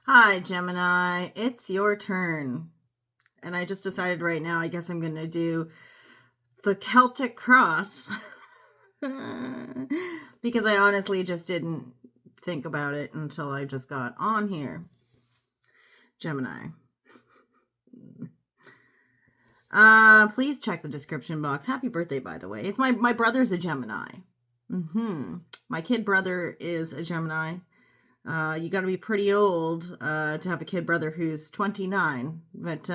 Hi, Gemini. It's your turn. And I just decided right now, I guess I'm going to do the Celtic cross because I honestly just didn't think about it until I just got on here. Gemini. Please check the description box. Happy birthday, by the way. It's my brother's a Gemini. My kid brother is a Gemini. You got to be pretty old to have a kid brother who's 29. But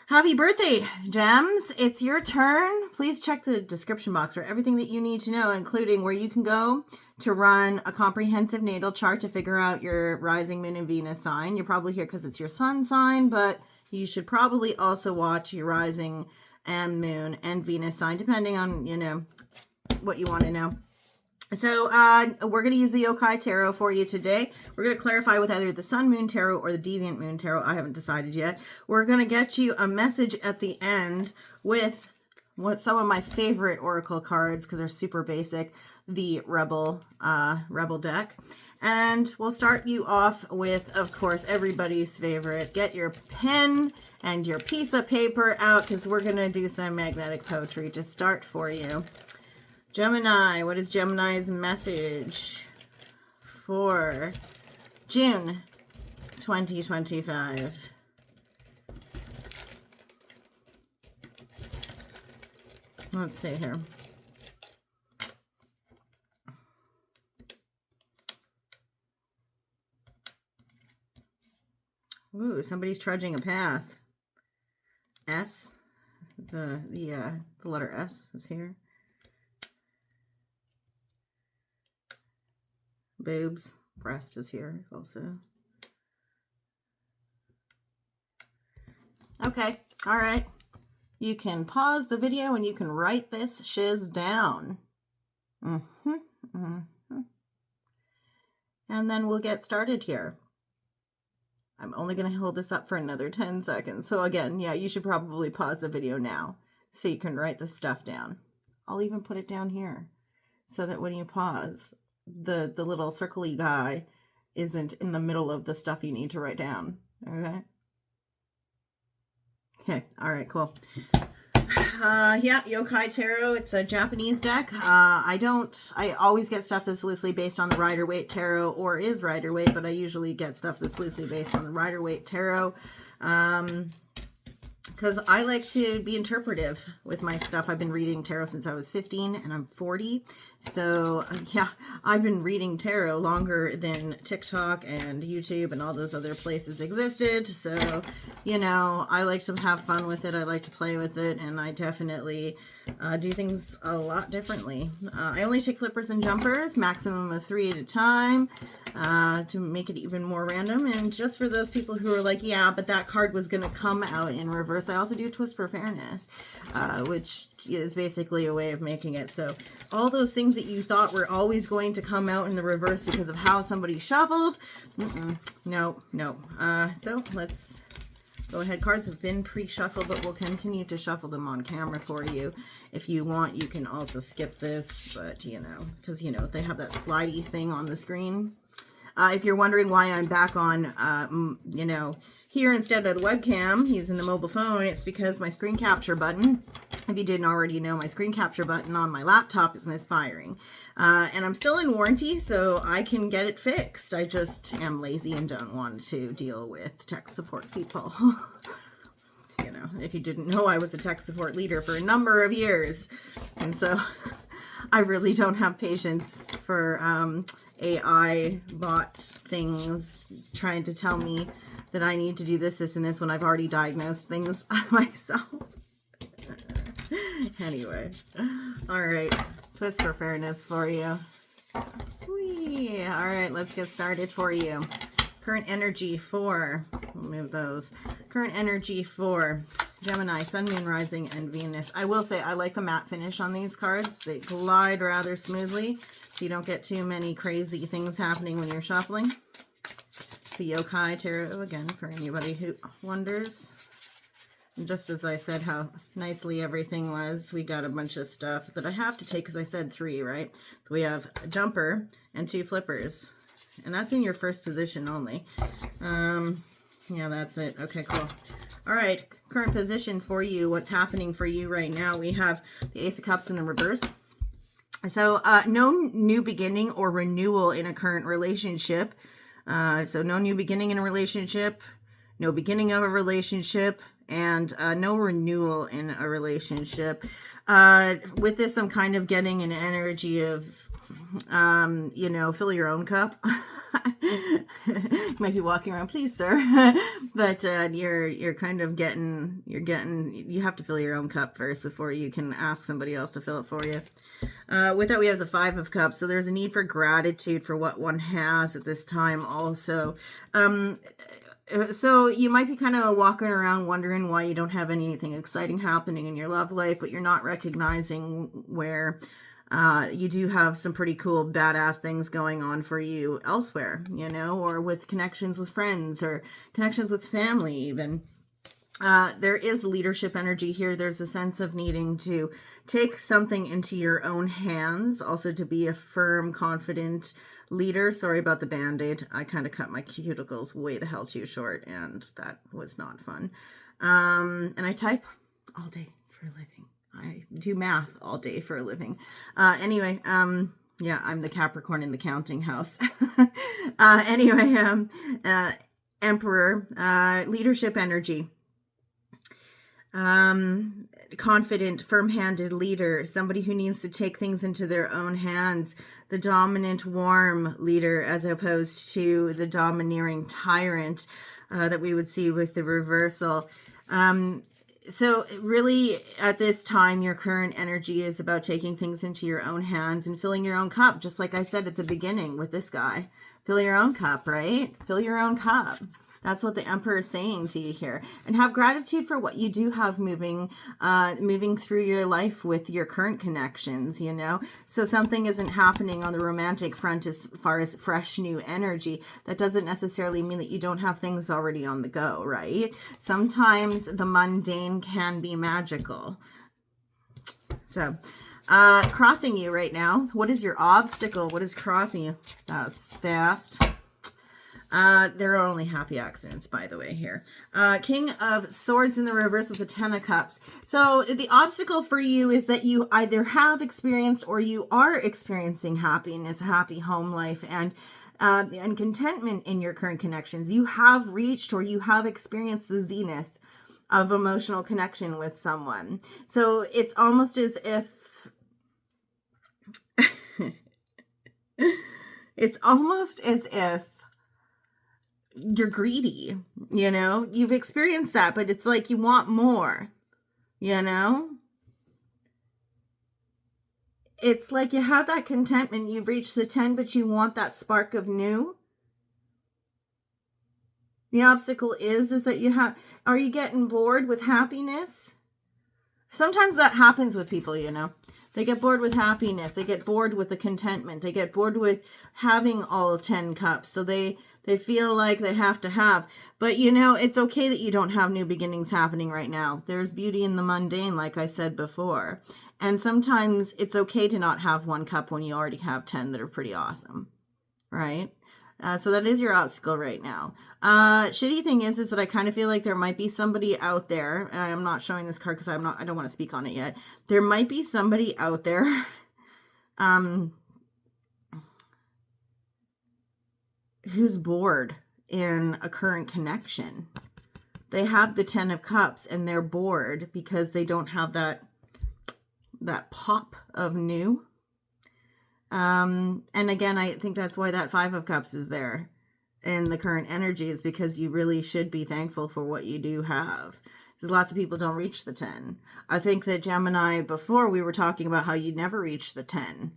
happy birthday, Gems. It's your turn. Please check the description box for everything that you need to know, including where you can go to run a comprehensive natal chart to figure out your rising moon and Venus sign. You're probably here because it's your sun sign, but you should probably also watch your rising and moon and Venus sign, depending on, what you want to know. So we're going to use the Yokai Tarot for you today. We're going to clarify with either the Sun Moon Tarot or the Deviant Moon Tarot. I haven't decided yet. We're going to get you a message at the end with some of my favorite Oracle cards because they're super basic, the Rebel deck. And we'll start you off with, of course, everybody's favorite. Get your pen and your piece of paper out because we're going to do some magnetic poetry to start for you. Gemini, what is Gemini's message for June 2025? Let's see here. Ooh, somebody's trudging a path. S, the letter S is here. Boobs, breast is here also. Okay, all right. You can pause the video and you can write this shiz down. And then we'll get started here. I'm only going to hold this up for another 10 seconds. So again, yeah, you should probably pause the video now so you can write the stuff down. I'll even put it down here so that when you pause, the little circly guy isn't in the middle of the stuff you need to write down. Okay, all right, cool. Yeah, Yokai Tarot, it's a Japanese deck. I always get stuff that's loosely based on the Rider-Waite Tarot or is Rider-Waite, but I usually get stuff that's loosely based on the Rider-Waite Tarot. Because I like to be interpretive with my stuff. I've been reading tarot since I was 15 and I'm 40. So yeah, I've been reading tarot longer than TikTok and YouTube and all those other places existed. So, I like to have fun with it. I like to play with it. And I definitely do things a lot differently. I only take flippers and jumpers, maximum of 3 at a time, to make it even more random. And just for those people who are like, yeah, but that card was going to come out in reverse, I also do twist for fairness, which is basically a way of making it so all those things that you thought were always going to come out in the reverse because of how somebody shuffled, no. So let's go ahead. Cards have been pre-shuffled, but we'll continue to shuffle them on camera for you. If you want, you can also skip this, but because they have that slidey thing on the screen. If you're wondering why I'm back on, here instead of the webcam using the mobile phone, it's because my screen capture button, if you didn't already know, my screen capture button on my laptop is misfiring. And I'm still in warranty, so I can get it fixed. I just am lazy and don't want to deal with tech support people. If you didn't know, I was a tech support leader for a number of years. And so I really don't have patience for AI bot things trying to tell me that I need to do this, and this when I've already diagnosed things myself. Anyway, all right, twist for fairness for you. Whee. All right, let's get started for you. Current energy for, we'll move those. Current energy for Gemini, Sun, Moon, Rising, and Venus. I will say I like the matte finish on these cards. They glide rather smoothly, so you don't get too many crazy things happening when you're shuffling. The Yokai Tarot, again, for anybody who wonders. And just as I said how nicely everything was, we got a bunch of stuff that I have to take because I said 3, right? So we have a jumper and 2 flippers. And that's in your first position only. Yeah, that's it. Okay, cool. All right, current position for you. What's happening for you right now? We have the Ace of Cups in the reverse. So no new beginning or renewal in a current relationship. So no new beginning in a relationship, no beginning of a relationship, and no renewal in a relationship. With this, I'm kind of getting an energy of, you know, fill your own cup. You might be walking around, please, sir. But you're kind of getting, you have to fill your own cup first before you can ask somebody else to fill it for you. With that, we have the Five of Cups. So there's a need for gratitude for what one has at this time also. So you might be kind of walking around wondering why you don't have anything exciting happening in your love life, but you're not recognizing where you do have some pretty cool, badass things going on for you elsewhere, you know, or with connections with friends or connections with family even. There is leadership energy here. There's a sense of needing to take something into your own hands, also to be a firm, confident leader. Sorry about the Band-Aid. I kind of cut my cuticles way the hell too short, and that was not fun. And I type all day for a living. I do math all day for a living. Anyway, yeah, I'm the Capricorn in the counting house. Anyway, Emperor, leadership energy. Confident, firm-handed leader, somebody who needs to take things into their own hands, the dominant, warm leader, as opposed to the domineering tyrant that we would see with the reversal. So really, at this time, your current energy is about taking things into your own hands and filling your own cup, just like I said at the beginning with this guy. Fill your own cup, right? Fill your own cup. That's what the Emperor is saying to you here. And have gratitude for what you do have moving through your life with your current connections, you know. So something isn't happening on the romantic front as far as fresh new energy. That doesn't necessarily mean that you don't have things already on the go, right? Sometimes the mundane can be magical. So, crossing you right now. What is your obstacle? What is crossing you? That was fast. There are only happy accidents, by the way, here. King of Swords in the reverse with the Ten of Cups. So the obstacle for you is that you either have experienced or you are experiencing happiness, a happy home life, and contentment in your current connections. You have reached or you have experienced the zenith of emotional connection with someone. So it's almost as if you're greedy, you know, you've experienced that, but it's like you want more, you know, it's like you have that contentment, you've reached the 10, but you want that spark of new. The obstacle is that are you getting bored with happiness? Sometimes that happens with people, you know. They get bored with happiness. They get bored with the contentment. They get bored with having all 10 cups. So they feel like they have to have. But, you know, it's okay that you don't have new beginnings happening right now. There's beauty in the mundane, like I said before. And sometimes it's okay to not have one cup when you already have 10 that are pretty awesome, right? So that is your obstacle right now. Shitty thing is that I kind of feel like there might be somebody out there, and I'm not showing this card because I don't want to speak on it yet. There might be somebody out there, who's bored in a current connection. They have the 10 of Cups and they're bored because they don't have that pop of new. And again, I think that's why that 5 of Cups is there in the current energy, is because you really should be thankful for what you do have. Because lots of people don't reach the 10. I think that Gemini, before we were talking about how you never reach the 10.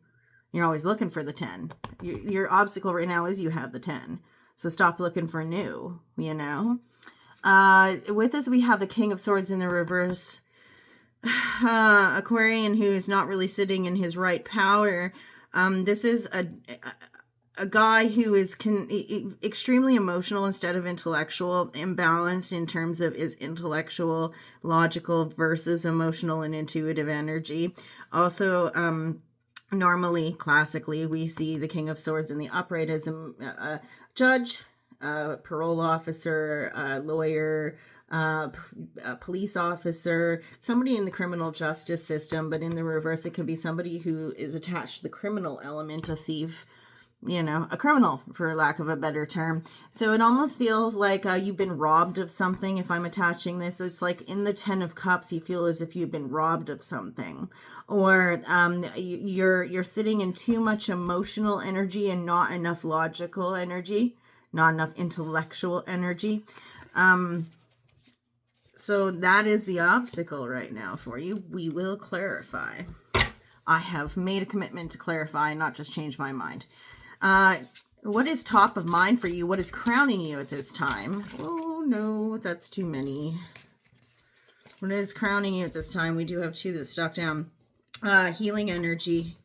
You're always looking for the 10. Your obstacle right now is you have the 10. So stop looking for new, you know. With us, we have the King of Swords in the reverse. Aquarian who is not really sitting in his right power. This is a guy who is extremely emotional instead of intellectual, imbalanced in terms of his intellectual, logical versus emotional and intuitive energy. Also, Normally, classically, we see the King of Swords in the upright as a judge, parole officer, lawyer, a police officer, somebody in the criminal justice system. But in the reverse, it can be somebody who is attached to the criminal element, a thief, a criminal, for lack of a better term. So it almost feels like you've been robbed of something. If I'm attaching this, it's like in the 10 of Cups, you feel as if you've been robbed of something, or you're sitting in too much emotional energy and not enough logical energy, not enough intellectual energy. So that is the obstacle right now for you. We will clarify. I have made a commitment to clarify, not just change my mind. What is top of mind for you? What is crowning you at this time? Oh, no, that's too many. What is crowning you at this time? We do have 2 that stuck down. Healing energy,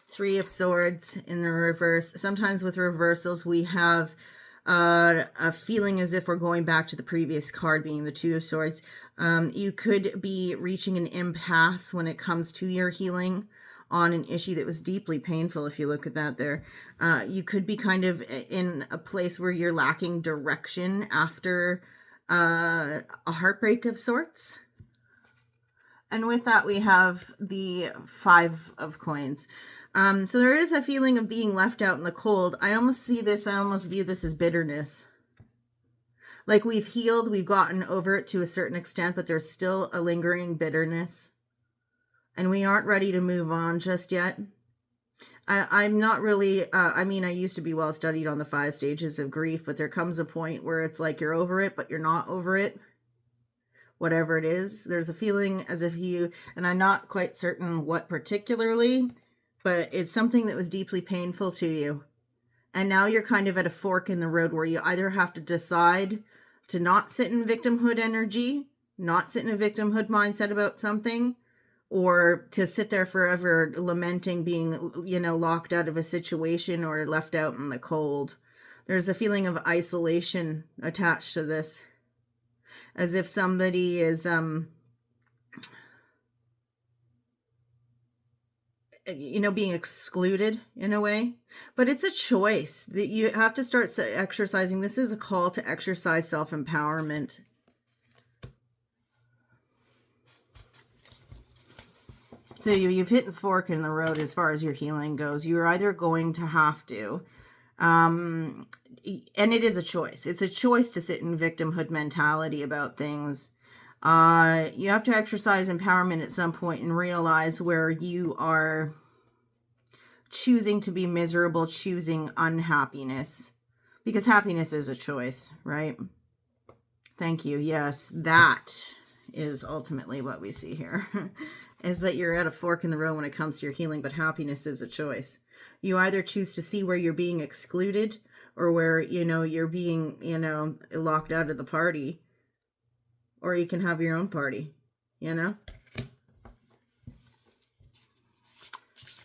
3 of Swords in the reverse. Sometimes with reversals, we have a feeling as if we're going back to the previous card, being the 2 of Swords. You could be reaching an impasse when it comes to your healing on an issue that was deeply painful. If you look at that there, you could be kind of in a place where you're lacking direction after a heartbreak of sorts. And with that, we have the 5 of Coins. So there is a feeling of being left out in the cold. I almost view this as bitterness. Like we've healed, we've gotten over it to a certain extent, but there's still a lingering bitterness. And we aren't ready to move on just yet. I'm not really, I used to be well studied on the 5 stages of grief, but there comes a point where it's like you're over it, but you're not over it. Whatever it is, there's a feeling as if and I'm not quite certain what particularly, but it's something that was deeply painful to you. And now you're kind of at a fork in the road where you either have to decide to not sit in victimhood energy, not sit in a victimhood mindset about something, or to sit there forever lamenting being, locked out of a situation or left out in the cold. There's a feeling of isolation attached to this, as if somebody is, being excluded in a way. But it's a choice that you have to start exercising. This is a call to exercise self-empowerment. So you've hit the fork in the road as far as your healing goes. You're either going to have to, and it is a choice. It's a choice to sit in victimhood mentality about things. You have to exercise empowerment at some point and realize where you are choosing to be miserable, choosing unhappiness, because happiness is a choice, right? Thank you. Yes, that is ultimately what we see here, is that you're at a fork in the road when it comes to your healing, but happiness is a choice. You either choose to see where you're being excluded or where, you're being, locked out of the party, or you can have your own party,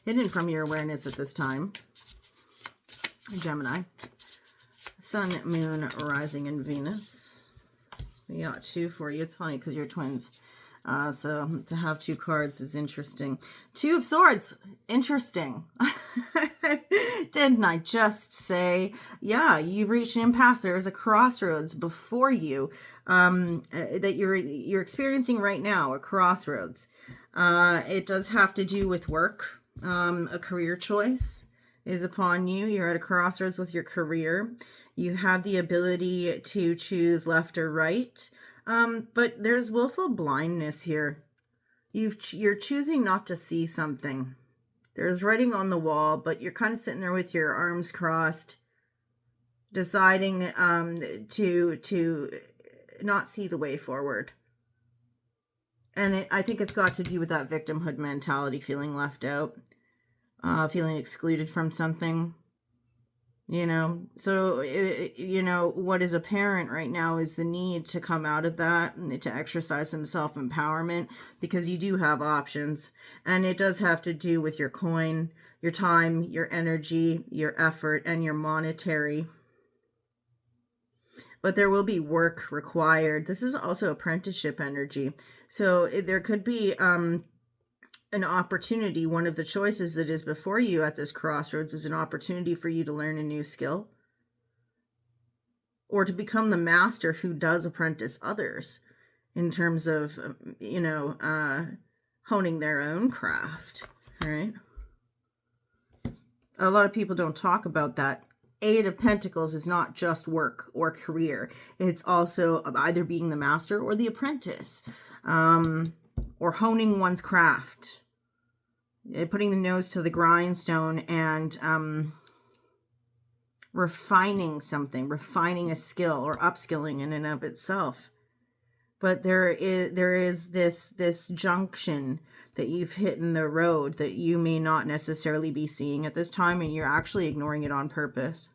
Hidden from your awareness at this time, Gemini, Sun, Moon, Rising, and Venus. We got 2 for you. It's funny because you're twins. So to have 2 cards is interesting. 2 of Swords. Interesting. Didn't I just say? Yeah, you've reached an impasse. There's a crossroads before you that you're experiencing right now, a crossroads. It does have to do with work. A career choice is upon you. You're at a crossroads with your career. You have the ability to choose left or right. But there's willful blindness here. You're choosing not to see something. There's writing on the wall, but you're kind of sitting there with your arms crossed, deciding to not see the way forward. And I think it's got to do with that victimhood mentality, feeling left out, feeling excluded from something. So, what is apparent right now is the need to come out of that and to exercise some self-empowerment, because you do have options, and it does have to do with your coin, your time, your energy, your effort, and your monetary. But there will be work required. This is also apprenticeship energy. So there could be an opportunity. One of the choices that is before you at this crossroads is an opportunity for you to learn a new skill, or to become the master who does apprentice others in terms of, honing their own craft, right? A lot of people don't talk about that. Eight of Pentacles is not just work or career. It's also either being the master or the apprentice, or honing one's craft, putting the nose to the grindstone, and refining something, refining a skill, or upskilling in and of itself. But there is this junction that you've hit in the road that you may not necessarily be seeing at this time, and you're actually ignoring it on purpose.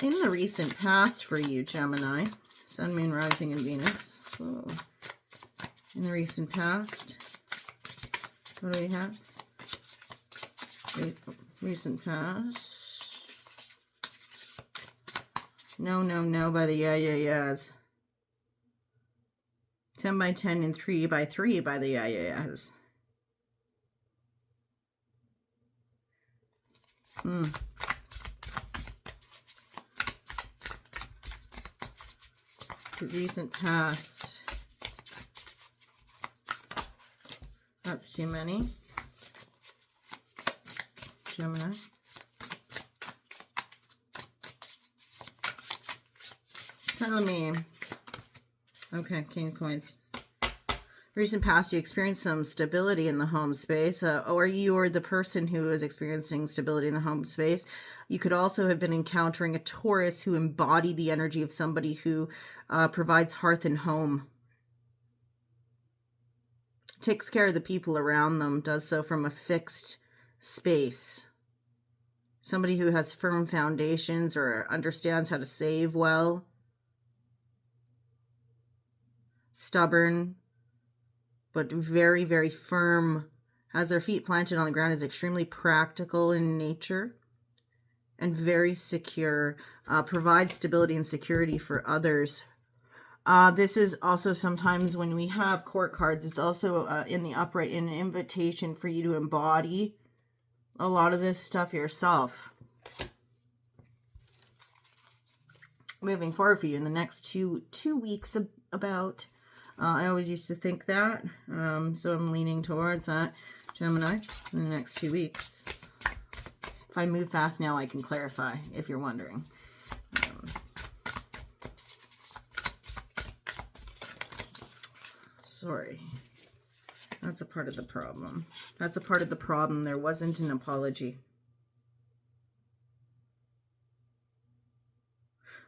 In the recent past for you, Gemini, Sun, Moon, Rising, and Venus. Oh. In the recent past, what do we have? Recent past. No by the yeahs. 10 by 10 and 3 by 3 by the yeahs. The recent past. That's too many. Gemini. Tell me. Okay, King of Coins. Recent past, you experienced some stability in the home space, or you are the person who is experiencing stability in the home space. You could also have been encountering a Taurus who embodied the energy of somebody who provides hearth and home, takes care of the people around them, does so from a fixed space. Somebody who has firm foundations or understands how to save well. Stubborn, but very, very firm, has their feet planted on the ground, is extremely practical in nature, and very secure, provides stability and security for others. This is also sometimes when we have court cards, it's also in the upright an invitation for you to embody a lot of this stuff yourself. Moving forward for you in the next two weeks about. I always used to think that, so I'm leaning towards that, Gemini, in the next 2 weeks. If I move fast now, I can clarify, if you're wondering. Sorry. That's a part of the problem. That's a part of the problem. There wasn't an apology.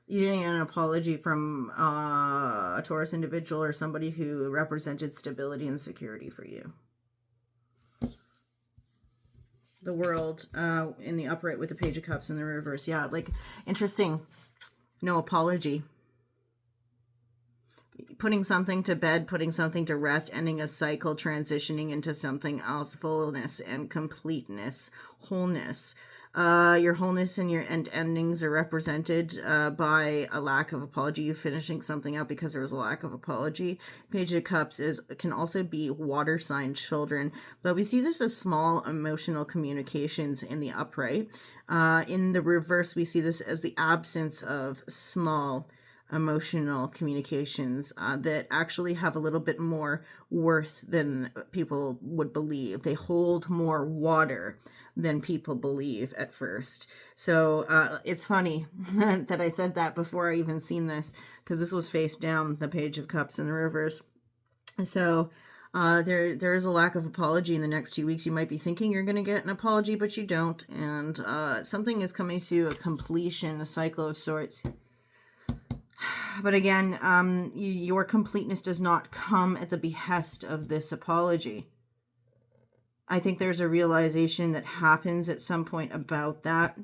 You didn't get an apology from a Taurus individual or somebody who represented stability and security for you. The World in the upright with the Page of Cups in the reverse. Yeah, like, interesting. No apology. Putting something to bed, putting something to rest, ending a cycle, transitioning into something else, fullness and completeness, wholeness. Your wholeness and your endings are represented by a lack of apology. You finishing something out because there was a lack of apology. Page of Cups can also be water sign children, but we see this as small emotional communications in the upright. In the reverse, we see this as the absence of small emotional communications that actually have a little bit more worth than people would believe. They hold more water than people believe at first. So it's funny that I said that before I even seen this, because this was face down, the Page of Cups in the reverse. So there is a lack of apology in the next 2 weeks. You might be thinking you're going to get an apology, but you don't. And something is coming to a completion, a cycle of sorts. But again, your completeness does not come at the behest of this apology. I think there's a realization that happens at some point about that,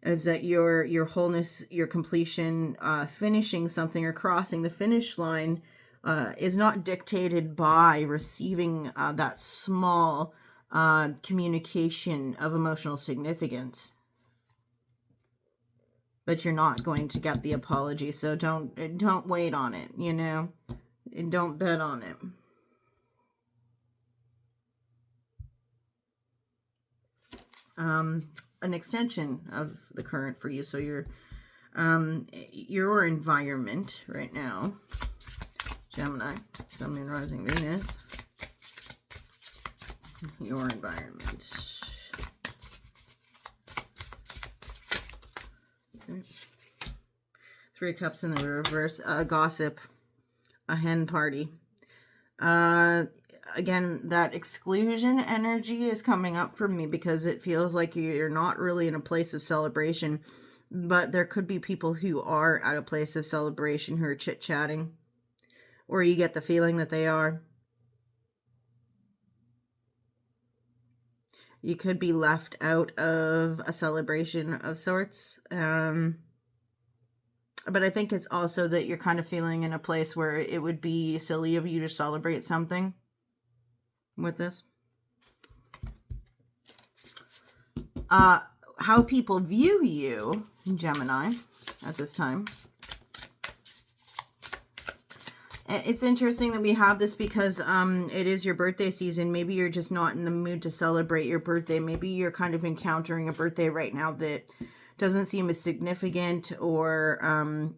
is that your wholeness, your completion, finishing something or crossing the finish line is not dictated by receiving that small communication of emotional significance. But you're not going to get the apology, so don't wait on it, you know? Don't bet on it. an extension of the current for you. So your environment right now, Gemini, Sun, Moon, Rising, Venus, your environment. Okay. Three Cups in the reverse, gossip, a hen party. Again, that exclusion energy is coming up for me because it feels like you're not really in a place of celebration, but there could be people who are at a place of celebration who are chit-chatting, or you get the feeling that they are. You could be left out of a celebration of sorts. But I think it's also that you're kind of feeling in a place where it would be silly of you to celebrate something with this. How people view you, Gemini, at this time. It's interesting that we have this because it is your birthday season. Maybe you're just not in the mood to celebrate your birthday. Maybe you're kind of encountering a birthday right now that doesn't seem as significant, or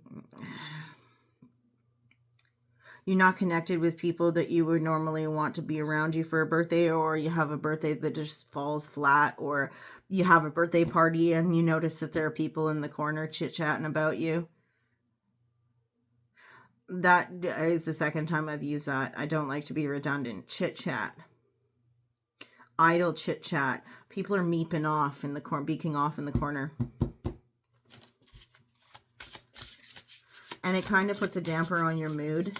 you're not connected with people that you would normally want to be around you for a birthday, or you have a birthday that just falls flat, or you have a birthday party and you notice that there are people in the corner chit-chatting about you. That is the second time I've used that. I don't like to be redundant. Chit-chat. Idle chit-chat. People are meeping off in the corner, beaking off in the corner. And it kind of puts a damper on your mood.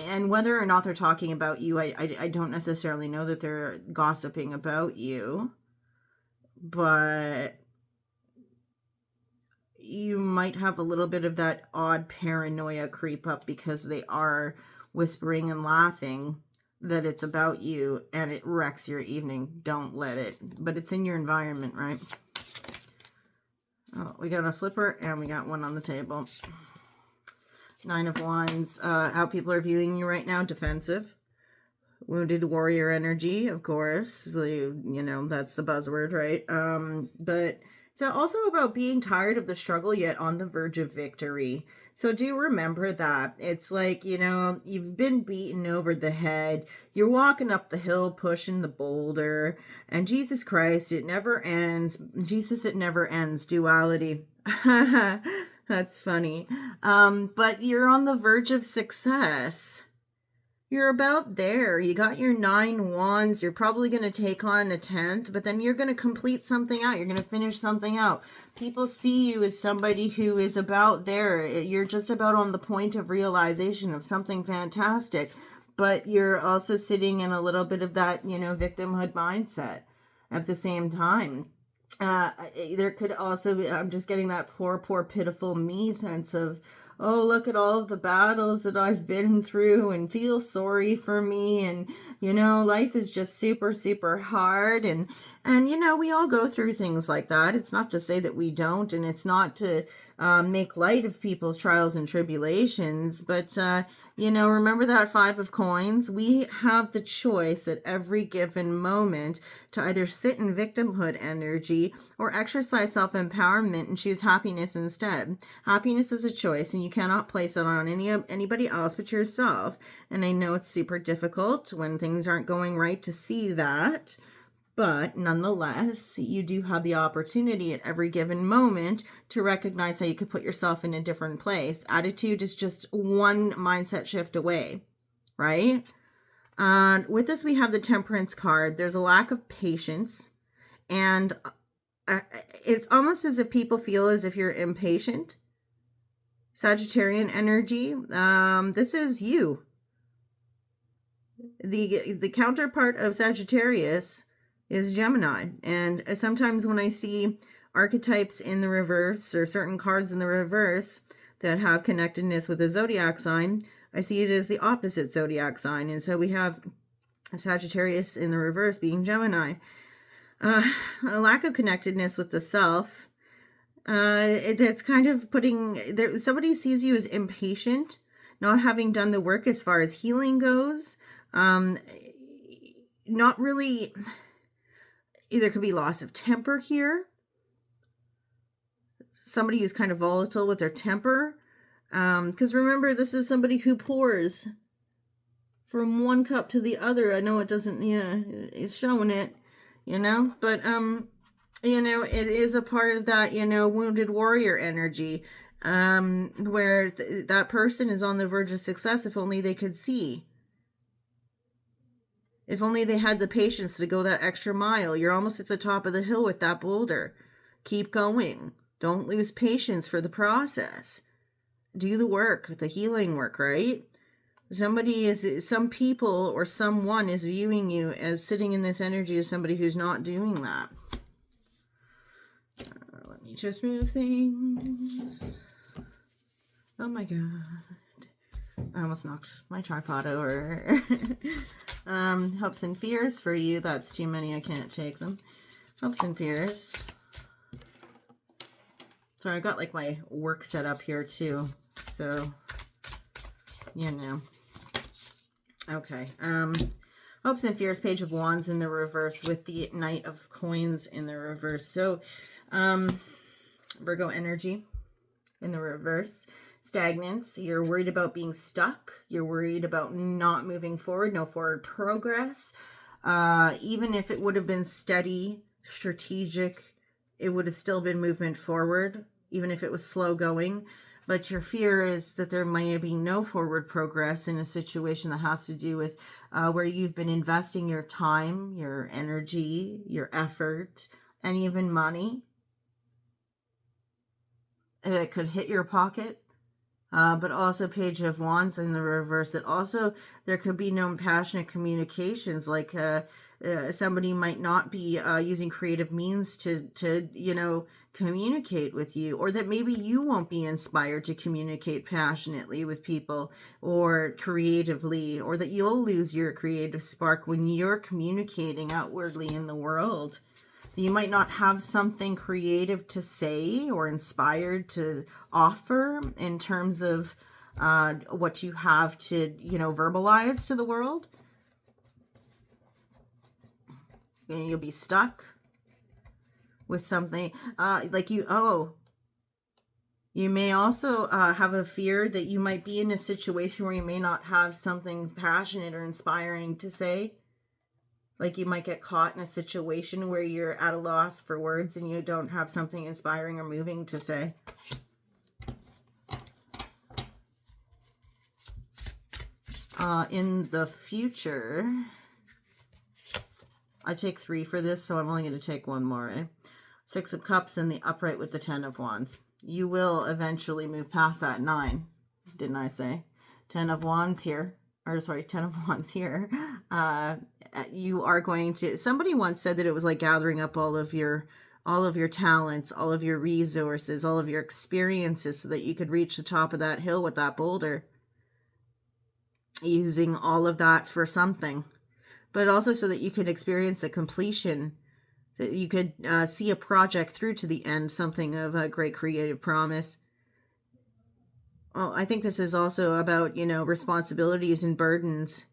And whether or not they're talking about you, I don't necessarily know that they're gossiping about you. But you might have a little bit of that odd paranoia creep up because they are whispering and laughing that it's about you, and it wrecks your evening. Don't let it. But it's in your environment, right? Oh, we got a flipper and we got one on the table. Nine of Wands. How people are viewing you right now: defensive, wounded warrior energy, of course. You know, that's the buzzword, right? But it's also about being tired of the struggle yet on the verge of victory. So do remember that. It's like, you know, you've been beaten over the head. You're walking up the hill, pushing the boulder. And Jesus Christ, it never ends. Jesus, it never ends. Duality. That's funny. But you're on the verge of success. You're about there. You got your 9 wands. You're probably going to take on a 10th, but then you're going to complete something out. You're going to finish something out. People see you as somebody who is about there. You're just about on the point of realization of something fantastic, but you're also sitting in a little bit of that, you know, victimhood mindset at the same time. There could also be, I'm just getting that poor pitiful me sense of, oh, look at all of the battles that I've been through and feel sorry for me. And, you know, life is just super hard. And, you know, we all go through things like that. It's not to say that we don't, and it's not to make light of people's trials and tribulations. But, you know, remember that 5 of coins? We have the choice at every given moment to either sit in victimhood energy or exercise self-empowerment and choose happiness instead. Happiness is a choice, and you cannot place it on anybody else but yourself. And I know it's super difficult when things aren't going right to see that. But nonetheless, you do have the opportunity at every given moment to recognize how you could put yourself in a different place. Attitude is just one mindset shift away, right? And with this, we have the Temperance card. There's a lack of patience, and it's almost as if people feel as if you're impatient. Sagittarian energy. This is you. The counterpart of Sagittarius is Gemini. And sometimes when I see archetypes in the reverse or certain cards in the reverse that have connectedness with a zodiac sign, I see it as the opposite zodiac sign. And so we have Sagittarius in the reverse being Gemini. A lack of connectedness with the self. That's kind of putting there. Somebody sees you as impatient, not having done the work as far as healing goes. Not really. There could be loss of temper here. Somebody who's kind of volatile with their temper. Because remember, this is somebody who pours from one cup to the other. I know it doesn't, yeah, it's showing it, you know, but, you know, it is a part of that, you know, wounded warrior energy, where that person is on the verge of success if only they could see. If only they had the patience to go that extra mile. You're almost at the top of the hill with that boulder. Keep going. Don't lose patience for the process. Do the work, the healing work, right? Some people or someone is viewing you as sitting in this energy as somebody who's not doing that. Let me just move things. Oh my God. I almost knocked my tripod over. Hopes and fears for you. That's too many. I can't take them. Hopes and fears. Sorry, I got like my work set up here too. So, you know. Okay. Hopes and fears, Page of Wands in the reverse with the Knight of Coins in the reverse. So, Virgo energy in the reverse. Stagnance. You're worried about being stuck. You're worried about not moving forward, no forward progress. Even if it would have been steady, strategic, it would have still been movement forward, even if it was slow going. But your fear is that there might be no forward progress in a situation that has to do with where you've been investing your time, your energy, your effort, and even money. It could hit your pocket. But also Page of Wands in the reverse. It also, there could be no passionate communications, like somebody might not be using creative means to, you know, communicate with you, or that maybe you won't be inspired to communicate passionately with people or creatively, or that you'll lose your creative spark when you're communicating outwardly in the world. You might not have something creative to say or inspired to offer in terms of what you have to, you know, verbalize to the world. And you'll be stuck with something like you may also have a fear that you might be in a situation where you may not have something passionate or inspiring to say. Like you might get caught in a situation where you're at a loss for words and you don't have something inspiring or moving to say. In the future, I take 3 for this, so I'm only going to take 1 more. 6 of Cups and the upright with the 10 of Wands. You will eventually move past that 9, didn't I say? 10 of Wands here. Or sorry, 10 of Wands here. You are going to, somebody once said that it was like gathering up all of your talents, all of your resources, all of your experiences so that you could reach the top of that hill with that boulder. Using all of that for something. But also so that you could experience a completion, that you could see a project through to the end, something of a great creative promise. Well, I think this is also about, you know, responsibilities and burdens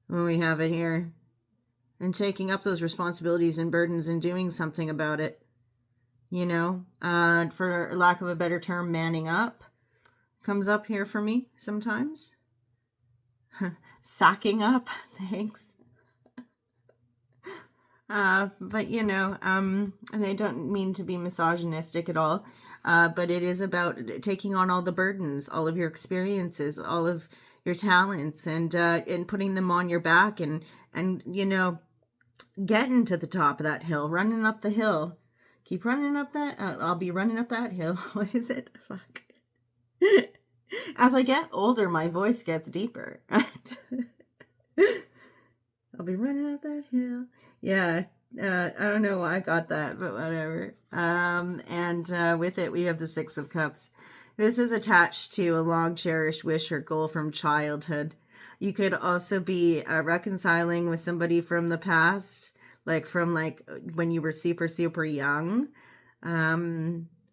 when we have it here. And taking up those responsibilities and burdens and doing something about it. You know, for lack of a better term, manning up comes up here for me sometimes. Sacking up, thanks. But you know, and I don't mean to be misogynistic at all, but it is about taking on all the burdens, all of your experiences, all of your talents, and putting them on your back, and you know, getting to the top of that hill, running up the hill. Keep running up that. I'll be running up that hill. What is it? Fuck. As I get older, my voice gets deeper. I'll be running up that hill. Yeah. I don't know why I got that, but whatever. And with it, we have the 6 of Cups. This is attached to a long cherished wish or goal from childhood. You could also be reconciling with somebody from the past, like from like when you were super, super young.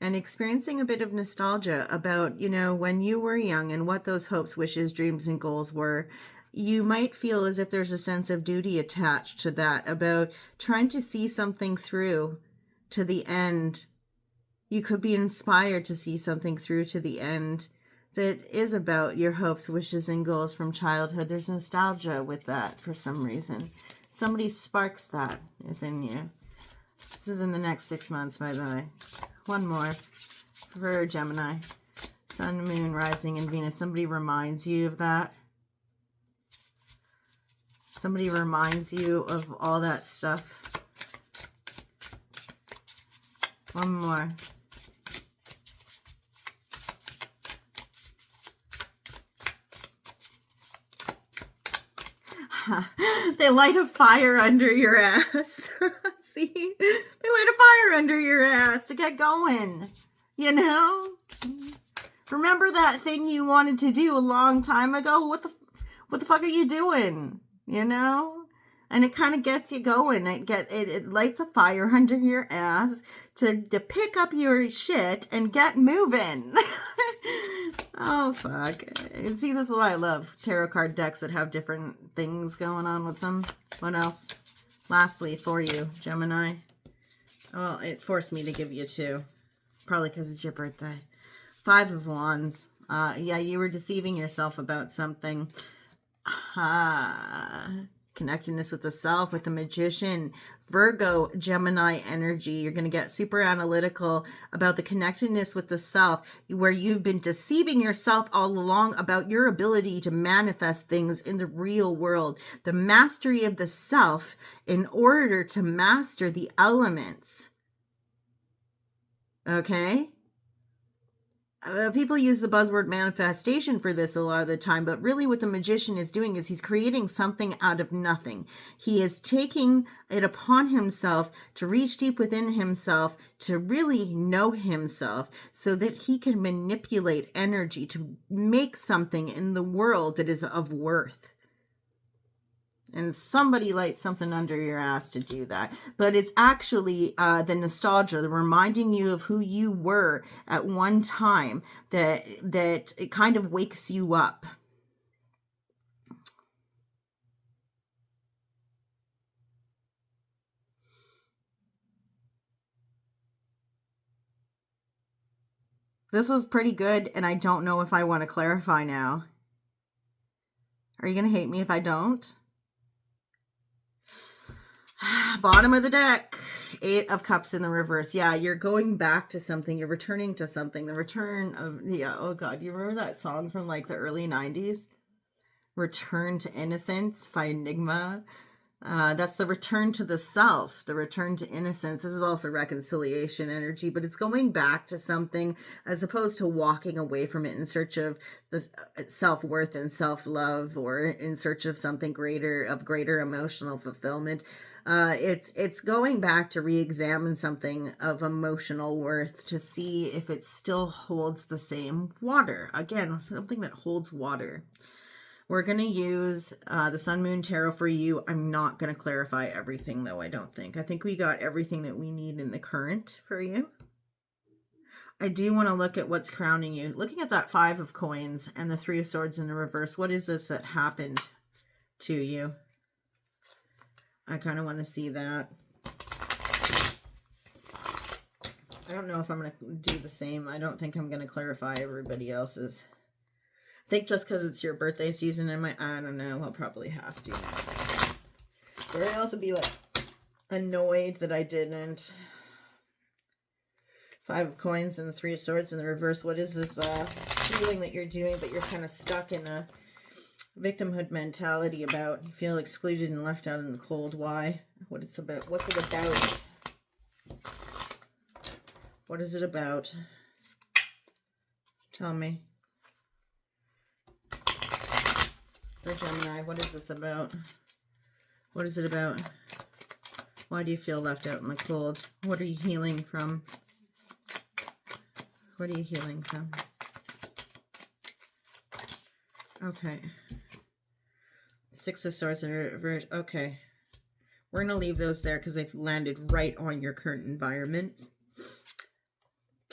And experiencing a bit of nostalgia about, you know, when you were young and what those hopes, wishes, dreams, and goals were. you might feel as if there's a sense of duty attached to that, about trying to see something through to the end. You could be inspired to see something through to the end that is about your hopes, wishes, and goals from childhood. There's nostalgia with that for some reason. Somebody sparks that within you. This is in the next 6 months, by the way. One more for Gemini. Sun, Moon, Rising, and Venus. Somebody reminds you of that. Somebody reminds you of all that stuff. One more. They light a fire under your ass. See? They light a fire under your ass to get going. You know? Remember that thing you wanted to do a long time ago? What the fuck are you doing? You know? And it kind of gets you going. It lights a fire under your ass to pick up your shit and get moving. Oh, fuck. See, this is why I love tarot card decks that have different things going on with them. What else? Lastly, for you, Gemini. Oh, it forced me to give you 2. Probably because it's your birthday. 5 of Wands. Yeah, you were deceiving yourself about something. Connectedness with the self, with the Magician. Virgo, Gemini energy. You're going to get super analytical about the connectedness with the self, where you've been deceiving yourself all along about your ability to manifest things in the real world. The mastery of the self in order to master the elements. Okay? People use the buzzword manifestation for this a lot of the time, but really what the Magician is doing is he's creating something out of nothing. He is taking it upon himself to reach deep within himself, to really know himself, so that he can manipulate energy to make something in the world that is of worth. And somebody lights something under your ass to do that. But it's actually the nostalgia, the reminding you of who you were at one time, that it kind of wakes you up. This was pretty good, and I don't know if I want to clarify now. Are you going to hate me if I don't? Bottom of the deck, 8 of Cups in the reverse. Yeah, you're going back to something. You're returning to something. The return of, yeah, oh God, you remember that song from like the early 90s? Return to Innocence by Enigma. That's the return to the self, the return to innocence. This is also reconciliation energy, but it's going back to something as opposed to walking away from it in search of the self-worth and self-love, or in search of something greater, of greater emotional fulfillment. It's going back to re-examine something of emotional worth to see if it still holds the same water. Again, something that holds water. We're going to use the Sun Moon Tarot for you. I'm not going to clarify everything, though, I don't think. I think we got everything that we need in the current for you. I do want to look at what's crowning you. Looking at that 5 of Coins and the 3 of Swords in the reverse, what is this that happened to you? I kind of want to see that. I don't know if I'm going to do the same. I don't think I'm going to clarify everybody else's. I think just because it's your birthday season, I don't know, I'll probably have to. Or I'll also be like annoyed that I didn't. 5 of Coins and the 3 of Swords in the reverse. What is this feeling that you're doing, but you're kind of stuck in a victimhood mentality about? You feel excluded and left out in the cold. Why? What it's about? What's it about? What is it about? Tell me. For Gemini, what is this about? What is it about? Why do you feel left out in the cold? What are you healing from? What are you healing from? Okay. 6 of Swords in reverse. Okay. We're going to leave those there because they've landed right on your current environment.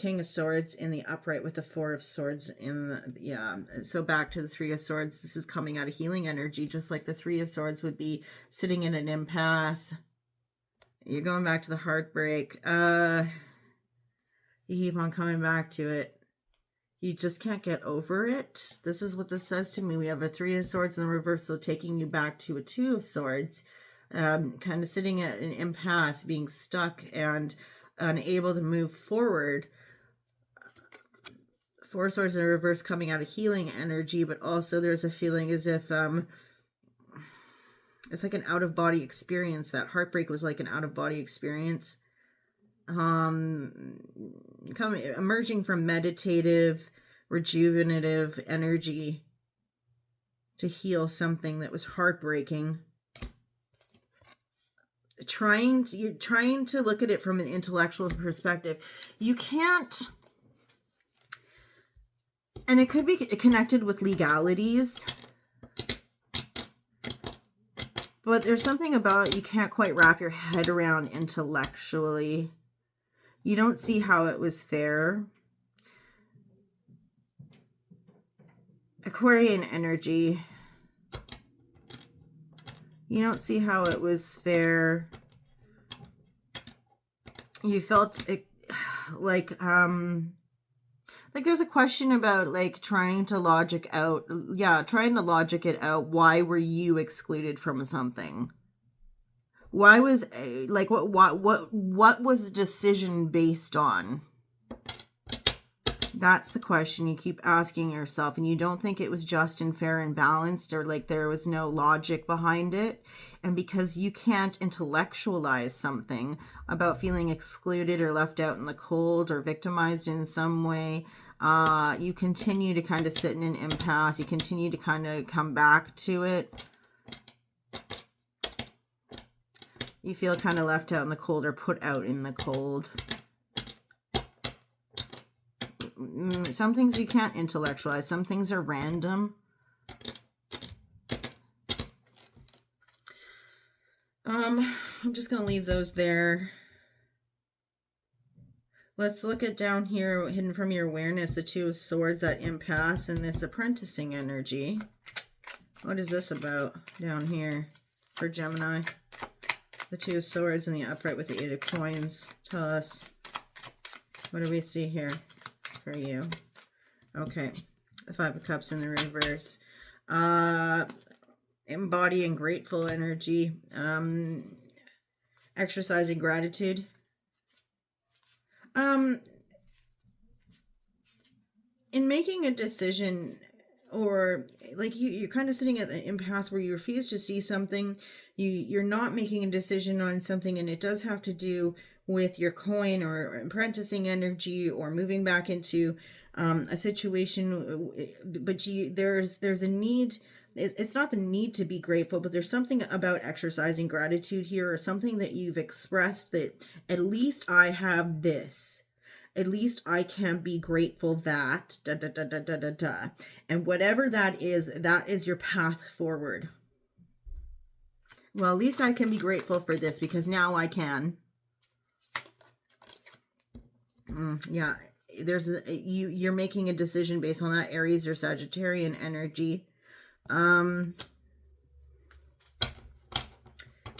King of Swords in the upright with the Four of Swords in the, yeah. So back to the Three of Swords. This is coming out of healing energy, just like the Three of Swords would be sitting in an impasse. You're going back to the heartbreak. You keep on coming back to it. You just can't get over it. This is what this says to me. We have a Three of Swords in the reverse, so taking you back to a Two of Swords. Kind of sitting at an impasse, being stuck and unable to move forward. Four of Swords in the reverse coming out of healing energy, but also there's a feeling as if it's like an out-of-body experience. That heartbreak was like an out-of-body experience. Emerging from meditative, rejuvenative energy to heal something that was heartbreaking. You're trying to look at it from an intellectual perspective. You can't, and it could be connected with legalities, but there's something about it you can't quite wrap your head around intellectually. You don't see how it was fair. Aquarian energy. You don't see how it was fair. You felt it, like there's a question about like trying to logic it out. Why were you excluded from something? Why was like what was the decision based on? That's the question you keep asking yourself, and you don't think it was just and fair and balanced, or like there was no logic behind it. And because you can't intellectualize something about feeling excluded or left out in the cold or victimized in some way, you continue to kind of sit in an impasse. You continue to kind of come back to it. You feel kind of left out in the cold or put out in the cold. Some things you can't intellectualize. Some things are random. I'm just going to leave those there. Let's look at down here, hidden from your awareness, the Two of Swords, that impasse, and this apprenticing energy. What is this about down here for Gemini? The Two of Swords and the upright with the Eight of Coins. Tell us, what do we see here for you? Okay, the Five of Cups in the reverse. Embodying grateful energy. Exercising gratitude. In making a decision, or like you're kind of sitting at the impasse where you refuse to see something. You're not making a decision on something, and it does have to do with your coin or apprenticing energy or moving back into a situation, but there's a need. It's not the need to be grateful, but there's something about exercising gratitude here, or something that you've expressed that at least I have this. At least I can be grateful that da da da da da da da. And whatever that is your path forward. Well, at least I can be grateful for this because now I can. Yeah, you're making a decision based on that Aries or Sagittarian energy.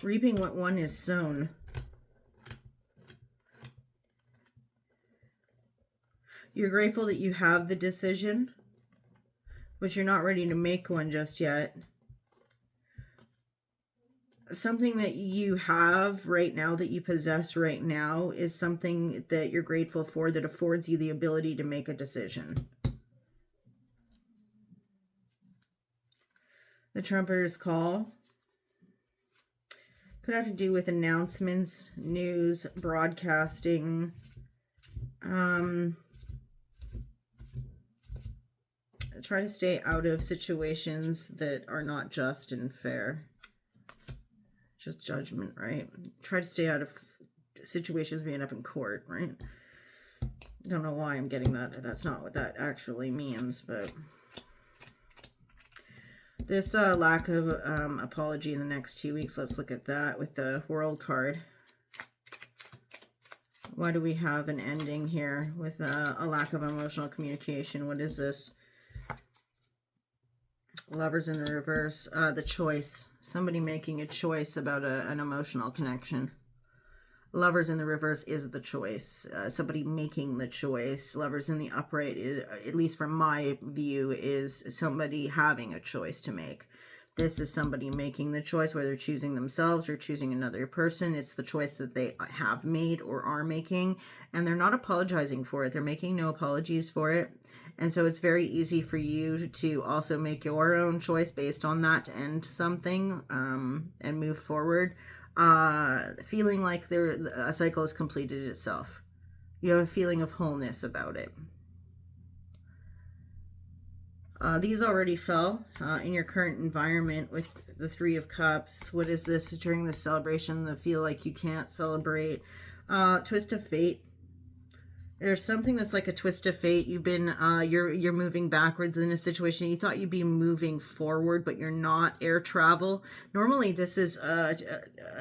Reaping what one is sown. You're grateful that you have the decision, but you're not ready to make one just yet. Something that you have right now, that you possess right now, is something that you're grateful for, that affords you the ability to make a decision. The Trumpeter's Call could have to do with announcements, news, broadcasting. Try to stay out of situations that are not just and fair. Just judgment, right? Try to stay out of situations being up in court, right? Don't know why I'm getting that. That's not what that actually means, but this lack of apology in the next 2 weeks, let's look at that with the World card. Why do we have an ending here with a lack of emotional communication? What is this? Lovers in the reverse. The choice. Somebody making a choice about an emotional connection. Lovers in the reverse is the choice. Somebody making the choice. Lovers in the upright, at least from my view, is somebody having a choice to make. This is somebody making the choice, whether choosing themselves or choosing another person. It's the choice that they have made or are making, and they're not apologizing for it. They're making no apologies for it. And so it's very easy for you to also make your own choice based on that to end something and move forward, feeling like a cycle has completed itself. You have a feeling of wholeness about it. These already fell in your current environment with the Three of Cups. What is this during the celebration? The feel like you can't celebrate. Twist of fate. There's something that's like a twist of fate. You've been, you're moving backwards in a situation. You thought you'd be moving forward, but you're not. Air travel. Normally this is a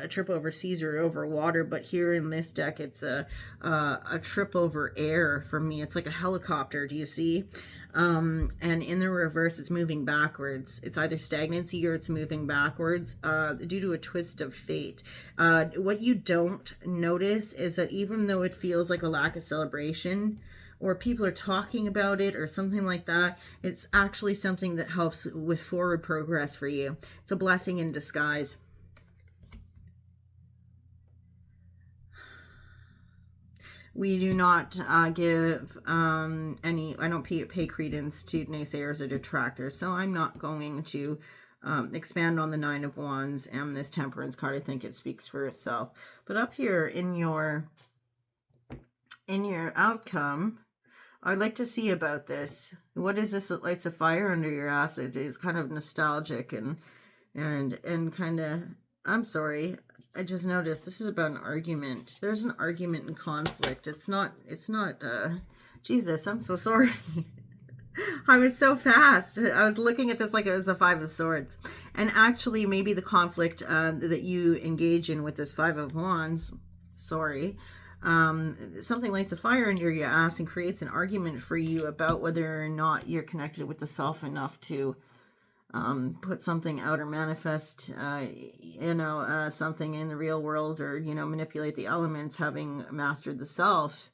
trip over seas or over water, but here in this deck, it's a trip over air for me. It's like a helicopter. Do you see? And in the reverse, it's moving backwards. It's either stagnancy or it's moving backwards due to a twist of fate. What you don't notice is that even though it feels like a lack of celebration, or people are talking about it or something like that, it's actually something that helps with forward progress for you. It's a blessing in disguise. We do not give any, I don't pay credence to naysayers or detractors, so I'm not going to expand on the Nine of Wands and this Temperance card. I think it speaks for itself. But up here in your outcome, I'd like to see about this. What is this that lights a fire under your ass? It is kind of nostalgic and kind of, I'm sorry, I just noticed this is about an argument. There's an argument and conflict. It's not, Jesus, I'm so sorry. I was so fast. I was looking at this like it was the Five of Swords. And actually, maybe the conflict that you engage in with this Five of Wands, something lights a fire under your ass and creates an argument for you about whether or not you're connected with the self enough to put something out or manifest, something in the real world, or, manipulate the elements, having mastered the self.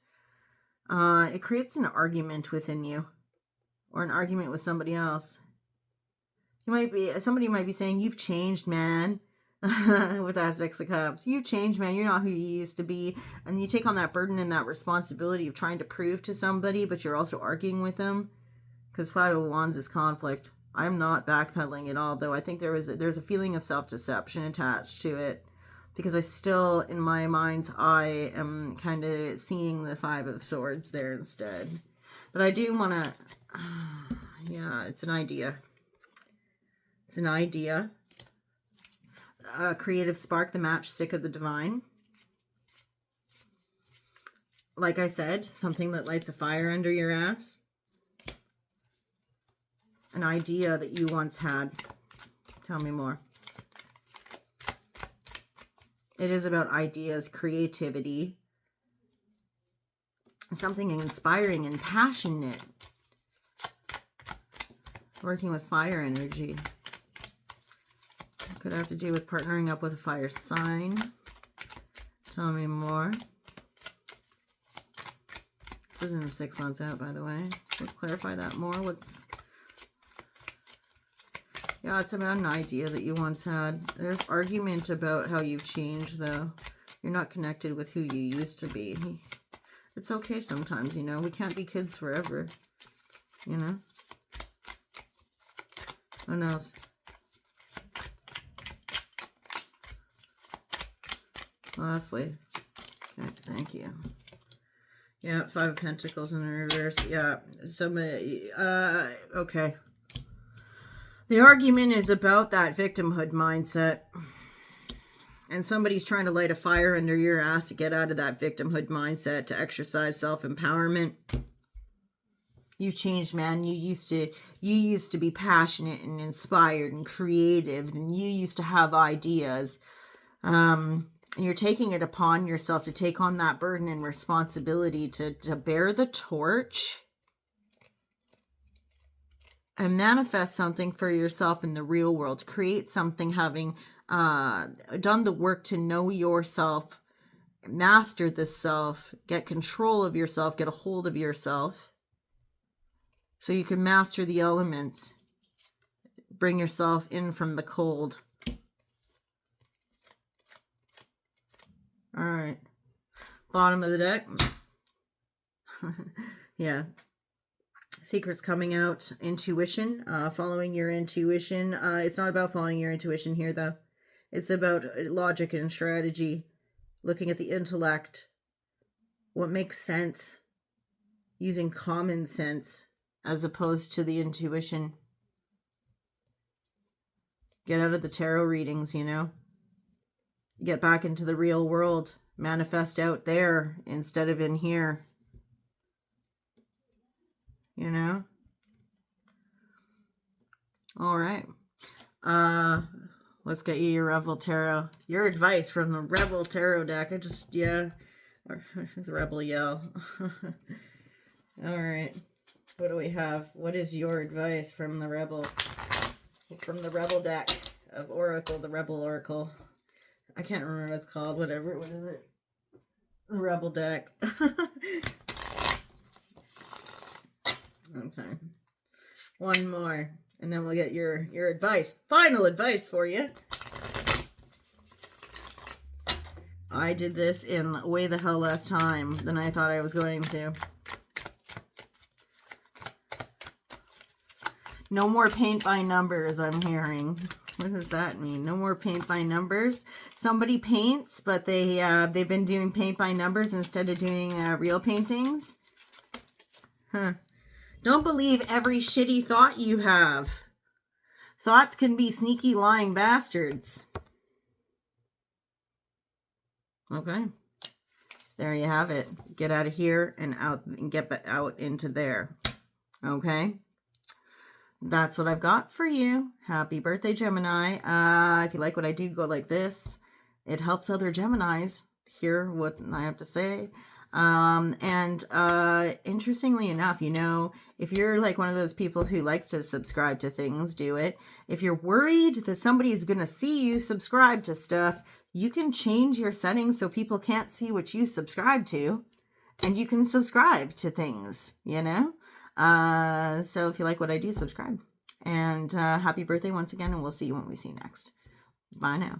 It creates an argument within you, or an argument with somebody else. Somebody might be saying, you've changed, man, with that Six of Cups. You've changed, man. You're not who you used to be. And you take on that burden and that responsibility of trying to prove to somebody, but you're also arguing with them, because Five of Wands is conflict. I'm not backpedaling at all, though. I think there's a feeling of self-deception attached to it, because I still, in my mind's eye, am kind of seeing the Five of Swords there instead. But I do want to, yeah, it's an idea. It's an idea. Creative spark, the matchstick of the divine. Like I said, something that lights a fire under your ass. An idea that you once had. Tell me more. It is about ideas, creativity. Something inspiring and passionate. Working with fire energy. Could have to do with partnering up with a fire sign. Tell me more. This isn't 6 months out, by the way. Let's clarify that more. Yeah, it's about an idea that you once had. There's argument about how you've changed, though. You're not connected with who you used to be. It's okay sometimes, We can't be kids forever, What else? Lastly, okay, thank you. Yeah, Five of Pentacles in the reverse. Yeah, somebody, okay. The argument is about that victimhood mindset. And somebody's trying to light a fire under your ass to get out of that victimhood mindset, to exercise self-empowerment. You changed, man. You used to be passionate and inspired and creative, and you used to have ideas. And you're taking it upon yourself to take on that burden and responsibility to bear the torch and manifest something for yourself in the real world. Create something, having done the work to know yourself, master the self, get control of yourself, get a hold of yourself, so you can master the elements, bring yourself in from the cold. All right, bottom of the deck. Yeah. Secrets coming out, intuition, following your intuition. It's not about following your intuition here, though. It's about logic and strategy, looking at the intellect, what makes sense, using common sense as opposed to the intuition. Get out of the tarot readings, you know. Get back into the real world. Manifest out there instead of in here. You know? All right. Let's get you your Rebel Tarot. Your advice from the Rebel Tarot deck. The Rebel Yell. All right. What do we have? What is your advice from the Rebel? From the Rebel deck of Oracle, the Rebel Oracle. I can't remember what it's called. Whatever. What is it? The Rebel deck. Okay. One more. And then we'll get your advice. Final advice for you. I did this in way the hell less time than I thought I was going to. No more paint by numbers, I'm hearing. What does that mean? No more paint by numbers? Somebody paints, but they've been doing paint by numbers instead of doing real paintings? Huh. Don't believe every shitty thought you have. Thoughts can be sneaky, lying bastards. Okay. There you have it. Get out of here and out and get out into there. Okay. That's what I've got for you. Happy birthday, Gemini. If you like what I do, go like this. It helps other Geminis hear what I have to say. Interestingly enough, you know, if you're like one of those people who likes to subscribe to things, do it. If you're worried that somebody is going to see you subscribe to stuff, you can change your settings so people can't see what you subscribe to, and you can subscribe to things, you know? So if you like what I do, subscribe. And happy birthday once again, and we'll see you when we see you next. Bye now.